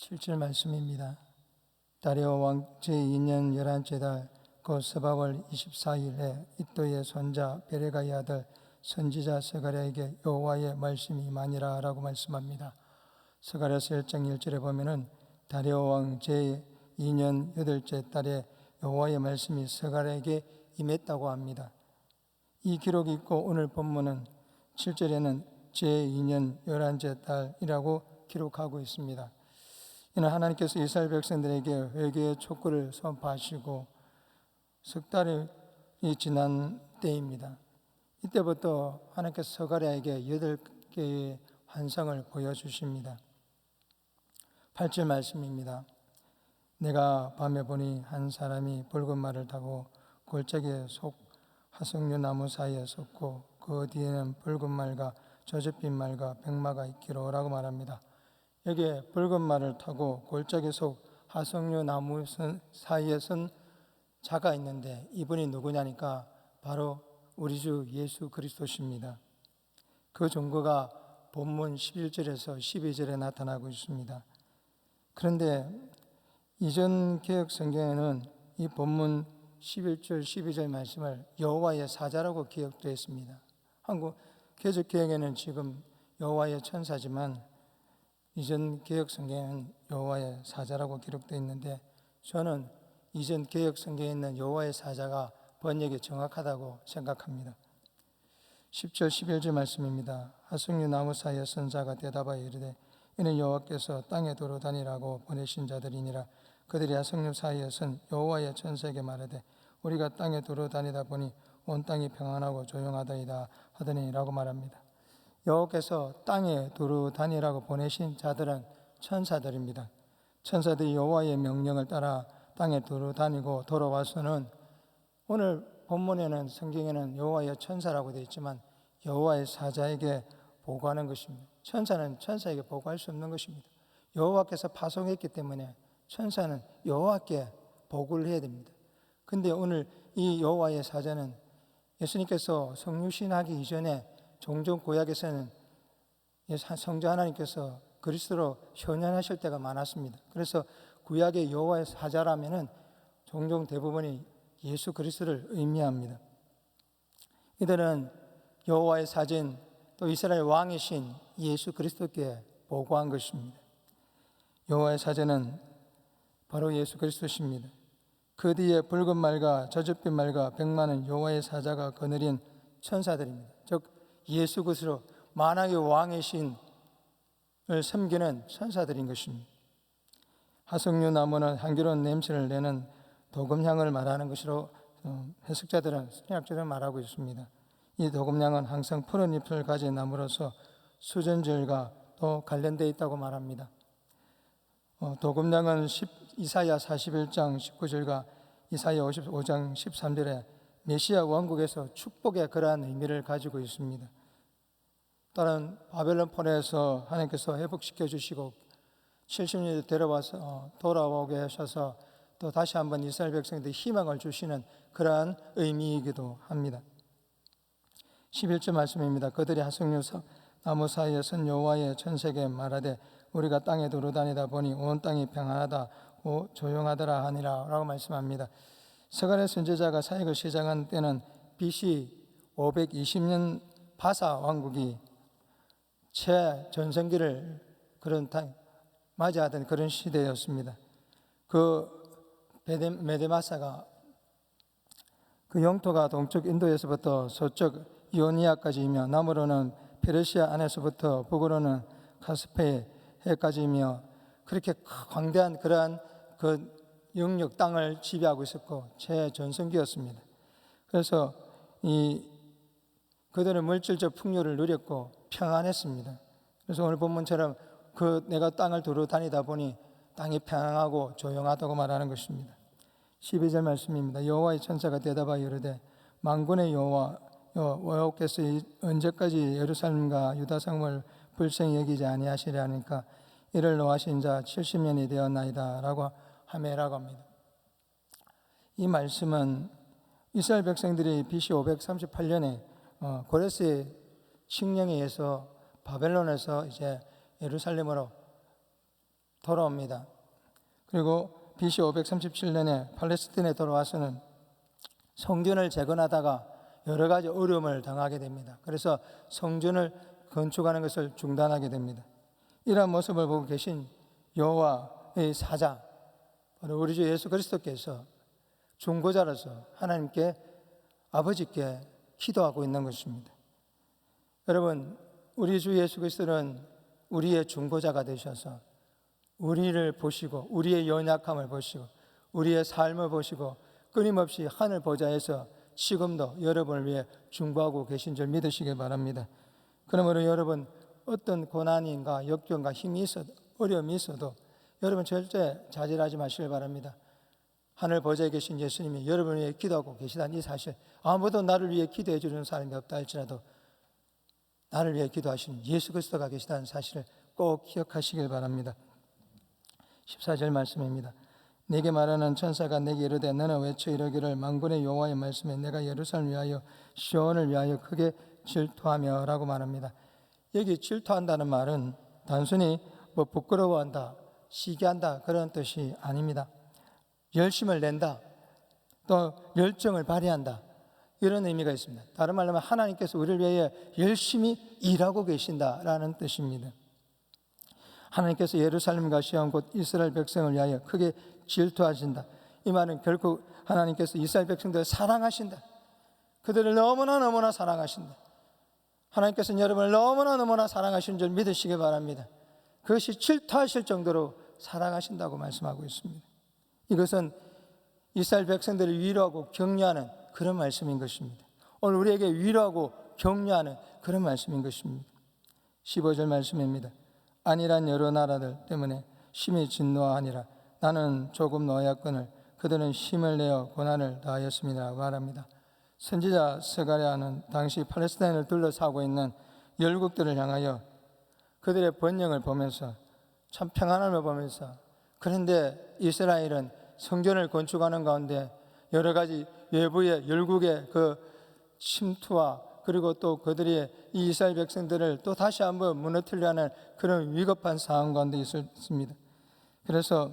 7절 말씀입니다. 다리오 왕 제2년 11째 달 곧 스바월 24일에 이또의 손자 베레가의 아들 선지자 스가랴에게 여호와의 말씀이 임하니라 라고 말씀합니다. 스가랴서 1장 1절에 보면은 다리오 왕 제2년 8째 달에 여호와의 말씀이 스가랴에게 임했다고 합니다. 이 기록이 있고 오늘 본문은 7절에는 제2년 11째 달이라고 기록하고 있습니다. 이는 하나님께서 이스라엘 백성들에게 회개의 촉구를 선포하시고 석 달이 지난 때입니다. 이때부터 하나님께서 스가랴에게 8개의 환상을 보여주십니다. 8절 말씀입니다. 내가 밤에 보니 한 사람이 붉은 말을 타고 골짜기에 속 하석류 나무 사이에 섰고 그 뒤에는 붉은 말과 저접힌 말과 백마가 있기로 라고 말합니다. 여기에 붉은 말을 타고 골짜기 속 하석류 나무 사이에 선 자가 있는데 이분이 누구냐니까 바로 우리 주 예수 그리스도십니다. 그 증거가 본문 11절에서 12절에 나타나고 있습니다. 그런데 이전 개혁 성경에는 이 본문 11절 12절 말씀을 여호와의 사자라고 기록되어 있습니다. 한국 개적 개혁에는 지금 여호와의 천사지만 이전 개혁 성경에는 여호와의 사자라고 기록되어 있는데 저는 이전 개혁 성경에 있는 여호와의 사자가 번역이 정확하다고 생각합니다. 10절 11절 말씀입니다. 하석류 나무 사이에 선 자가 대답하여 이르되 이는 여호와께서 땅에 두루 다니라고 보내신 자들이니라. 그들이 하석류 사이에 선 여호와의 천사에게 말하되 우리가 땅에 두루 다니다 보니 온 땅이 평안하고 조용하다이다 하더니라고 말합니다. 여호와께서 땅에 두루 다니라고 보내신 자들은 천사들입니다. 천사들이 여호와의 명령을 따라 땅에 두루 다니고 돌아와서는 오늘 본문에는 성경에는 여호와의 천사라고 되어 있지만 여호와의 사자에게 보고하는 것입니다. 천사는 천사에게 보고할 수 없는 것입니다. 여호와께서 파송했기 때문에 천사는 여호와께 보고를 해야 됩니다. 근데 오늘 이 여호와의 사자는 예수님께서 성육신하기 이전에 종종 구약에서는 성자 하나님께서 그리스도로 현현하실 때가 많았습니다. 그래서 구약의 여호와의 사자라면은 종종 대부분이 예수 그리스도를 의미합니다. 이들은 여호와의 사진 또 이스라엘 왕이신 예수 그리스도께 보고한 것입니다. 여호와의 사자는 바로 예수 그리스도십니다. 그 뒤에 붉은 말과 저접힌 말과 백마는 여호와의 사자가 거느린 천사들입니다. 즉 예수 그리스도 만왕의 왕이신 을 섬기는 천사들인 것입니다. 하석류 나무는 향기로운 냄새를 내는 도금향을 말하는 것으로 해석자들은 신약적으로 말하고 있습니다. 이 도금향은 항상 푸른 잎을 가진 나무로서 수전절과 또 관련되어 있다고 말합니다. 도금향은 이사야 41장 19절과 이사야 55장 13절에 메시아 왕국에서 축복의 그러한 의미를 가지고 있습니다. 다른 바벨론 포로에서 하나님께서 회복시켜 주시고 70년 데려와서 돌아오게 하셔서 또 다시 한번 이스라엘 백성들에게 희망을 주시는 그러한 의미이기도 합니다. 11절 말씀입니다. 그들이 하석류 나무 사이에 선 여호와의 천사에게 말하되 우리가 땅에 두루 다니다 보니 온 땅이 평안하다고 조용하더라 하니라 라고 말씀합니다. 스가랴 선지자가 사역을 시작한 때는 BC 520년 바사 왕국이 최전성기를 맞이하던 그런 시대였습니다. 그 메데마사가 그 영토가 동쪽 인도에서부터 서쪽 이오니아까지이며 남으로는 페르시아 안에서부터 북으로는 카스피해까지이며 그렇게 광대한 그러한 그 영역 땅을 지배하고 있었고 최전성기였습니다. 그래서 그들은 물질적 풍요를 누렸고 평안했습니다. 그래서 오늘 본문처럼 내가 땅을 두루 다니다 보니 땅이 평안하고 조용하다고 말하는 것입니다. 12절 말씀입니다. 여호와의 천사가 대답하여 이르되 만군의 여호와께서 언제까지 예루살렘과 유다 성을 불쌍히 여기지 아니하시려 하니까 이를 노하신 자 70년이 되었나이다 라고 하매라고 합니다. 이 말씀은 이스라엘 백성들이 BC 538년에 고레스의 칙령에 의해서 바벨론에서 이제 예루살렘으로 돌아옵니다. 그리고 BC 537년에 팔레스틴에 돌아와서는 성전을 재건하다가 여러 가지 어려움을 당하게 됩니다. 그래서 성전을 건축하는 것을 중단하게 됩니다. 이러한 모습을 보고 계신 여호와의 사자, 바로 우리 주 예수 그리스도께서 중보자로서 하나님께, 아버지께 기도하고 있는 것입니다. 여러분, 우리 주 예수 그리스도는 우리의 중보자가 되셔서 우리를 보시고 우리의 연약함을 보시고 우리의 삶을 보시고 끊임없이 하늘 보좌에서 지금도 여러분을 위해 중보하고 계신 줄 믿으시기 바랍니다. 그러므로 여러분, 어떤 고난인가 역경과 힘이 있어도, 어려움이 있어도 여러분 절대 좌절하지 마시길 바랍니다. 하늘 보좌에 계신 예수님이 여러분을 위해 기도하고 계시다는 이 사실, 아무도 나를 위해 기도해 주는 사람이 없다 할지라도 나를 위해 기도하시는 예수 그리스도가 계시다는 사실을 꼭 기억하시길 바랍니다. 14절 말씀입니다. 내게 말하는 천사가 내게 이르되 너는 외쳐 이르기를 만군의 여호와의 말씀에 내가 예루살렘을 위하여 시온을 위하여 크게 질투하며 라고 말합니다. 여기 질투한다는 말은 단순히 부끄러워한다, 시기한다 그런 뜻이 아닙니다. 열심을 낸다, 또 열정을 발휘한다, 이런 의미가 있습니다. 다른 말로 하면 하나님께서 우리를 위해 열심히 일하고 계신다라는 뜻입니다. 하나님께서 예루살렘과 시온 곧 이스라엘 백성을 위하여 크게 질투하신다. 이 말은 결국 하나님께서 이스라엘 백성들을 사랑하신다, 그들을 너무나 사랑하신다. 하나님께서는 여러분을 너무나 사랑하시는 줄 믿으시기 바랍니다. 그것이 질투하실 정도로 사랑하신다고 말씀하고 있습니다. 이것은 이스라엘 백성들을 위로하고 격려하는 그런 말씀인 것입니다. 오늘 우리에게 위로하고 격려하는 그런 말씀인 것입니다. 15절 말씀입니다. 아니란 여러 나라들 때문에 심히 진노하니라. 나는 조금 노하였거늘 그들은 힘을 내어 고난을 다하였습니다 말합니다. 선지자 스가랴는 당시 팔레스타인을 둘러싸고 있는 열국들을 향하여 그들의 번영을 보면서 참 평안함을 보면서, 그런데 이스라엘은 성전을 건축하는 가운데 여러 가지 외부의 열국의 그 침투와 그리고 또 그들이 이 이스라엘 백성들을 또 다시 한번 무너뜨리려 하는 그런 위급한 상황 가운데 있었습니다. 그래서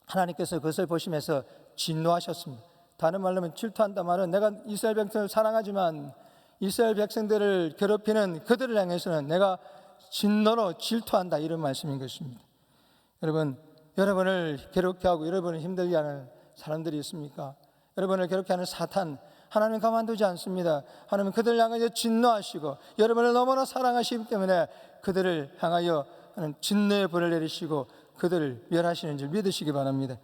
하나님께서 그것을 보시면서 진노하셨습니다. 다른 말로 하면 질투한다 말은 내가 이스라엘 백성을 사랑하지만 이스라엘 백성들을 괴롭히는 그들을 향해서는 내가 진노로 질투한다, 이런 말씀인 것입니다. 여러분, 여러분을 괴롭게 하고 여러분을 힘들게 하는 사람들이 있습니까? 여러분을 괴롭게 하는 사탄, 하나님은 가만두지 않습니다. 하나님은 그들을 향하여 진노하시고 여러분을 너무나 사랑하시기 때문에 그들을 향하여 진노의 불을 내리시고 그들을 멸하시는 줄 믿으시기 바랍니다.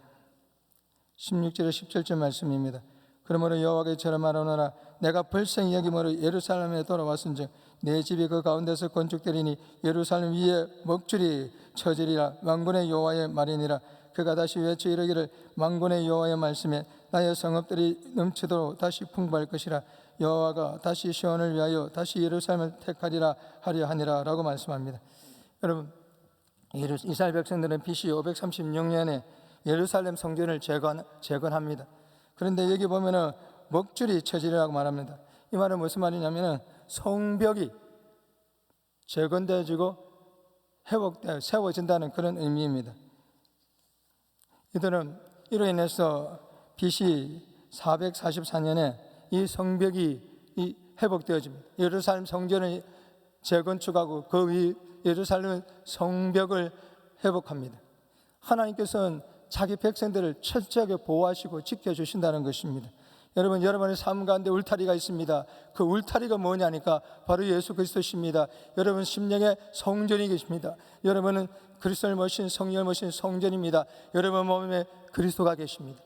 16절에 17절 말씀입니다. 그러므로 여호와께 저러 말하노라. 내가 벌성히 여김으로 예루살렘에 돌아왔은즉 내 집이 그 가운데서 건축되리니 예루살렘 위에 먹줄이 쳐지리라. 만군의 여호와의 말이니라. 그가 다시 외쳐 이르기를 만군의 여호와의 말씀에 나의 성읍들이 넘치도록 다시 풍부할 것이라. 여호와가 다시 시온을 위하여 다시 예루살렘을 택하리라 하려 하니라 라고 말씀합니다. 여러분, 이스라엘 백성들은 BC 536년에 예루살렘 성전을 재건합니다. 그런데 여기 보면은 먹줄이 쳐지리라고 말합니다. 이 말은 무슨 말이냐면은 성벽이 재건되어지고 회복되어 세워진다는 그런 의미입니다. 이들은 이로 인해서 BC 444년에 이 성벽이 회복되어집니다. 예루살렘 성전을 재건축하고 그 위 예루살렘 성벽을 회복합니다. 하나님께서는 자기 백성들을 철저하게 보호하시고 지켜주신다는 것입니다. 여러분, 여러분의 삶 가운데 울타리가 있습니다. 그 울타리가 뭐냐니까 바로 예수 그리스도십니다. 여러분 심령의 성전이 계십니다. 여러분은 그리스도를 모신 성령을 모신 성전입니다. 여러분 몸에 그리스도가 계십니다.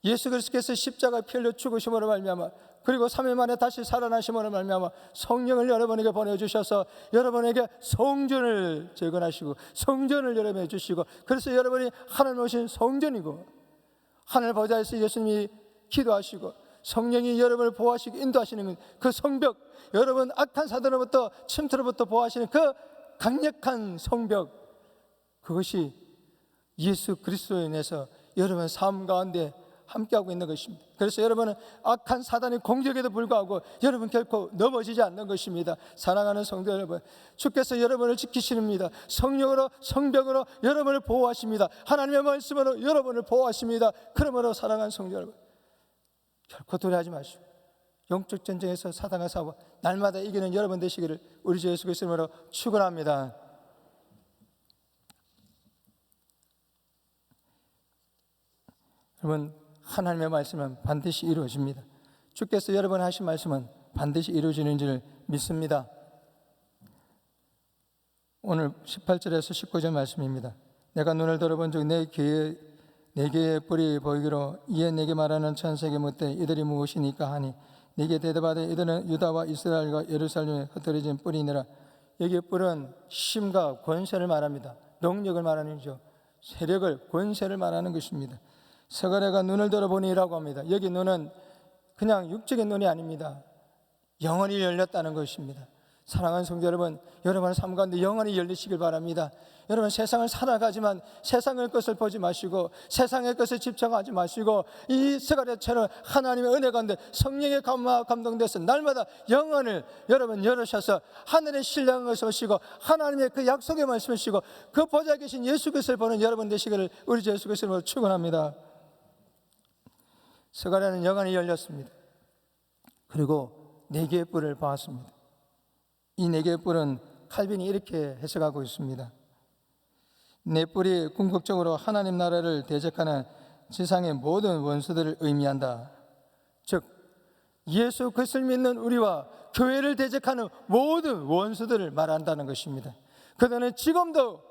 예수 그리스도께서 십자가 피 흘려 죽으심으로 말미암아 그리고 3일 만에 다시 살아나심으로 말미암아 성령을 여러분에게 보내주셔서 여러분에게 성전을 재건하시고 성전을 여러분에게 주시고, 그래서 여러분이 하나님 오신 성전이고 하늘 보좌에서 예수님이 기도하시고 성령이 여러분을 보호하시고 인도하시는 그 성벽, 여러분 악한 사단으로부터 침투로부터 보호하시는 그 강력한 성벽, 그것이 예수 그리스도로 인해서 여러분 삶 가운데 함께하고 있는 것입니다. 그래서 여러분은 악한 사단의 공격에도 불구하고 여러분 결코 넘어지지 않는 것입니다. 사랑하는 성도 여러분, 주께서 여러분을 지키십니다. 성령으로 성벽으로 여러분을 보호하십니다. 하나님의 말씀으로 여러분을 보호하십니다. 그러므로 사랑하는 성도 여러분, 결코 두려워하지 마시고 영적 전쟁에서 사단과 싸워 날마다 이기는 여러분 되시기를 우리 주 예수 그리스도의 이름으로 축원합니다. 여러분, 하나님의 말씀은 반드시 이루어집니다. 주께서 여러분 하신 말씀은 반드시 이루어지는 줄 믿습니다. 오늘 18절에서 19절 말씀입니다. 내가 눈을 들어본 적 내 개의 뿔이 보이기로 이에 내게 말하는 천사에게 묻되 이들이 무엇이니까 하니 내게 대답하되 이들은 유다와 이스라엘과 예루살렘에 흩어진 뿔이니라. 여기 뿔은 힘과 권세를 말합니다. 능력을 말하는 거죠. 세력을, 권세를 말하는 것입니다. 스가랴가 눈을 들어보니라고 합니다. 여기 눈은 그냥 육적인 눈이 아닙니다. 영혼이 열렸다는 것입니다. 사랑하는 성도 여러분, 여러분의 삶 가운데 영혼이 열리시길 바랍니다. 여러분, 세상을 살아가지만 세상의 것을 보지 마시고 세상의 것에 집착하지 마시고 이 스가랴처럼 하나님의 은혜 가운데 성령의 감동돼서 날마다 영혼을 여러분 열으셔서 하늘의 신령을 보시고 하나님의 그 약속의 말씀을 보시고 그 보좌에 계신 예수 그리스도를 보는 여러분 되시기를 우리 주 예수 그리스도로 축원합니다. 스가랴는 영혼이 열렸습니다. 그리고 네 개의 뿔을 보았습니다. 이 네 개의 뿔은 칼빈이 이렇게 해석하고 있습니다. 네 뿔이 궁극적으로 하나님 나라를 대적하는 지상의 모든 원수들을 의미한다. 즉 예수 그리스도를 믿는 우리와 교회를 대적하는 모든 원수들을 말한다는 것입니다. 그들은 지금도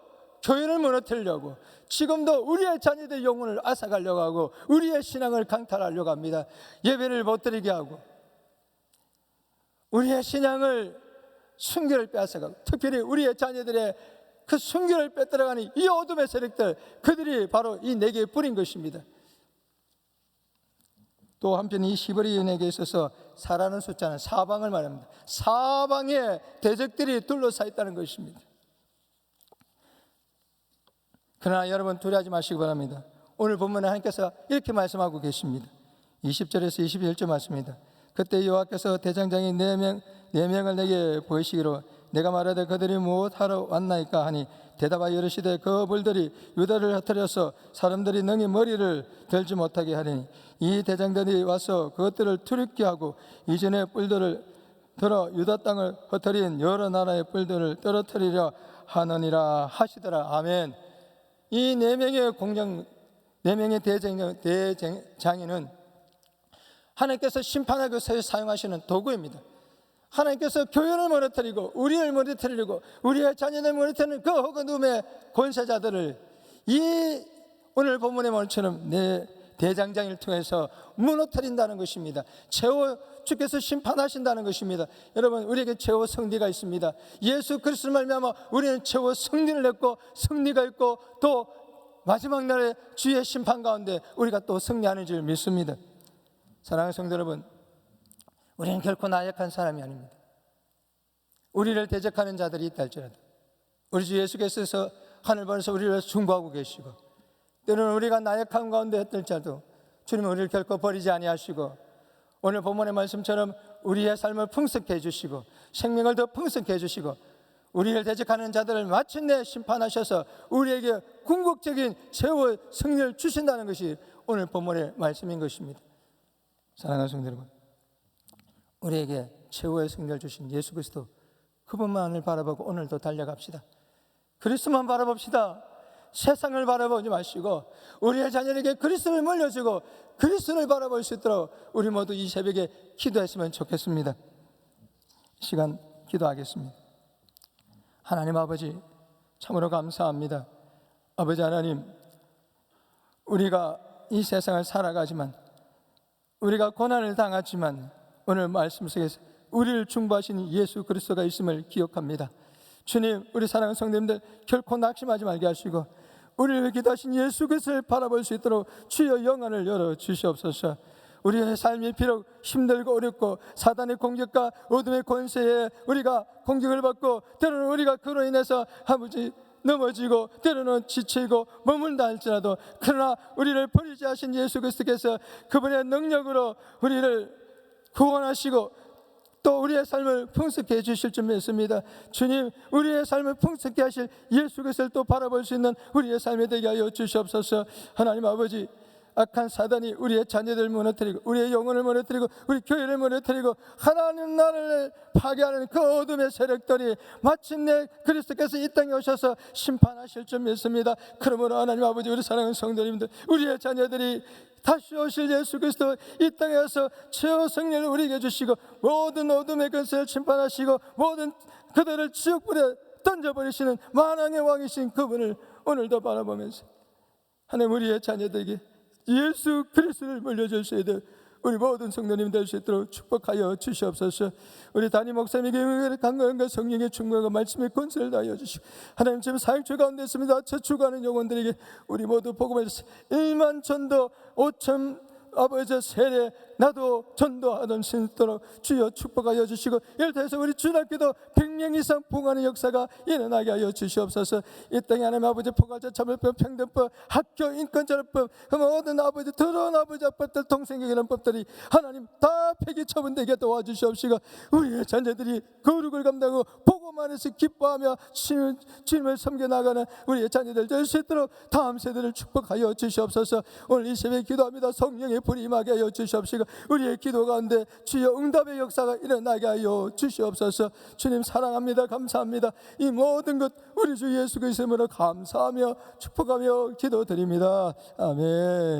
교회를 무너뜨리려고, 지금도 우리의 자녀들의 영혼을 앗아가려고 하고 우리의 신앙을 강탈하려고 합니다. 예배를 못 드리게 하고 우리의 신앙을 순결을 빼앗아가고, 특별히 우리의 자녀들의 그 순결을 빼앗아가는 이 어둠의 세력들, 그들이 바로 이 네 개의 뿔인 것입니다. 또 한편 이 시브리 연에게 있어서 사라는 숫자는 사방을 말합니다. 사방에 대적들이 둘러싸 있다는 것입니다. 그러나 여러분 두려워하지 마시기 바랍니다. 오늘 본문에 하나님께서 이렇게 말씀하고 계십니다. 20절에서 21절 말씀입니다. 그때 여호와께서 대장장이 네 명을 내게 보이시기로 내가 말하되 그들이 무엇하러 왔나이까 하니 대답하여 이르시되 그 불들이 유다를 흩어려서 사람들이 능히 머리를 들지 못하게 하리니 이 대장들이 와서 그것들을 투립케 하고 이전에 뿔들을 들어 유다 땅을 흩어린 여러 나라의 뿔들을 떨어뜨리려 하느니라 하시더라. 아멘. 이 네 명의 공장, 네 명의 대장인은 하나님께서 심판하기 위해서 사용하시는 도구입니다. 하나님께서 교회를 무너뜨리고 우리를 무너뜨리고 우리의 자녀를 무너뜨리는 그 어둠의 권세자들을 이 오늘 본문의 말처럼 내 대장장을 통해서 무너뜨린다는 것입니다. 주께서 심판하신다는 것입니다. 여러분, 우리에게 최후 승리가 있습니다. 예수 그리스도를 말미암아 우리는 최후 승리를 했고 승리가 있고 또 마지막 날에 주의 심판 가운데 우리가 또 승리하는 줄 믿습니다. 사랑하는 성도 여러분, 우리는 결코 나약한 사람이 아닙니다. 우리를 대적하는 자들이 있다 할지라도 우리 주 예수께서 하늘번에서 우리를 중보하고 계시고 때로는 우리가 나약한 가운데 했을지라도 주님은 우리를 결코 버리지 아니하시고 오늘 본문의 말씀처럼 우리의 삶을 풍성케 해주시고 생명을 더 풍성케 해주시고 우리를 대적하는 자들을 마침내 심판하셔서 우리에게 궁극적인 최후의 승리를 주신다는 것이 오늘 본문의 말씀인 것입니다. 사랑하는 성도 여러분, 우리에게 최후의 승리를 주신 예수 그리스도 그분만을 바라보고 오늘도 달려갑시다. 그리스도만 바라봅시다. 세상을 바라보지 마시고 우리의 자녀에게 그리스도를 물려주고 그리스도를 바라볼 수 있도록 우리 모두 이 새벽에 기도했으면 좋겠습니다. 이 시간 기도하겠습니다. 하나님 아버지, 참으로 감사합니다. 아버지 하나님, 우리가 이 세상을 살아가지만 우리가 고난을 당하지만 오늘 말씀 속에서 우리를 중보하신 예수 그리스도가 있음을 기억합니다. 주님, 우리 사랑하는 성도님들 결코 낙심하지 말게 하시고 우리를 기도하신 예수 그리스도를 바라볼 수 있도록 주여 영안을 열어 주시옵소서. 우리의 삶이 비록 힘들고 어렵고 사단의 공격과 어둠의 권세에 우리가 공격을 받고 때로는 우리가 그로 인해서 아버지 넘어지고 때로는 지치고 머문다 할지라도 그러나 우리를 버리지 하신 예수 그리스도께서 그분의 능력으로 우리를 구원하시고 또 우리의 삶을 풍성케 해주실 줄 믿습니다. 주님, 우리의 삶을 풍성케 하실 예수 그리스도를 또 바라볼 수 있는 우리의 삶이 되게 하여 주시옵소서. 하나님 아버지, 악한 사단이 우리의 자녀들을 무너뜨리고 우리의 영혼을 무너뜨리고 우리 교회를 무너뜨리고 하나님 나라를 파괴하는 그 어둠의 세력들이 마침내 그리스도께서 이 땅에 오셔서 심판하실 줄 믿습니다. 그러므로 하나님 아버지, 우리 사랑하는 성도님들, 우리의 자녀들이 다시 오실 예수 그리스도 이 땅에 와서 최후 승리를 우리에게 주시고 모든 어둠의 근세를 심판하시고 모든 그들을 지옥불에 던져버리시는 만왕의 왕이신 그분을 오늘도 바라보면서 하나님, 우리의 자녀들에게 예수 그리스도를 물려주셔야 될 우리 모든 성도님 될 수 있도록 축복하여 주시옵소서. 우리 담임 목사님에게 강건과 성령의 충만과 말씀의 권세를 다하여 주시고 하나님, 지금 사역주 가운데 있습니다. 저축하는 영혼들에게 우리 모두 복음을 1만 전도 5천 아버지 세례 나도 전도하던 신도록 주여 축복하여 주시고 이를 통해서 우리 주일학교도 100명 이상 부흥하는 역사가 일어나게 하여 주시옵소서. 이 땅에 하나님 아버지 포괄자 차별법 평등법 학교 인권자료법 그 모든 아버지 더러운 아버지 법들 동생에게는 법들이 하나님 다 폐기 처분되게 도와주시옵시고 우리의 자녀들이 거룩을 감당하고 복음 안에서 기뻐하며 주님을 섬겨나가는 우리의 자녀들 될 수 있도록 다음 세대를 축복하여 주시옵소서. 오늘 이 새벽에 기도합니다. 성령의 불이 임하게 하여 주시옵시고 우리의 기도 가운데 주여 응답의 역사가 일어나게 하여 주시옵소서. 주님 사랑합니다. 감사합니다. 이 모든 것 우리 주 예수 그리스도로 감사하며 축복하며 기도드립니다. 아멘.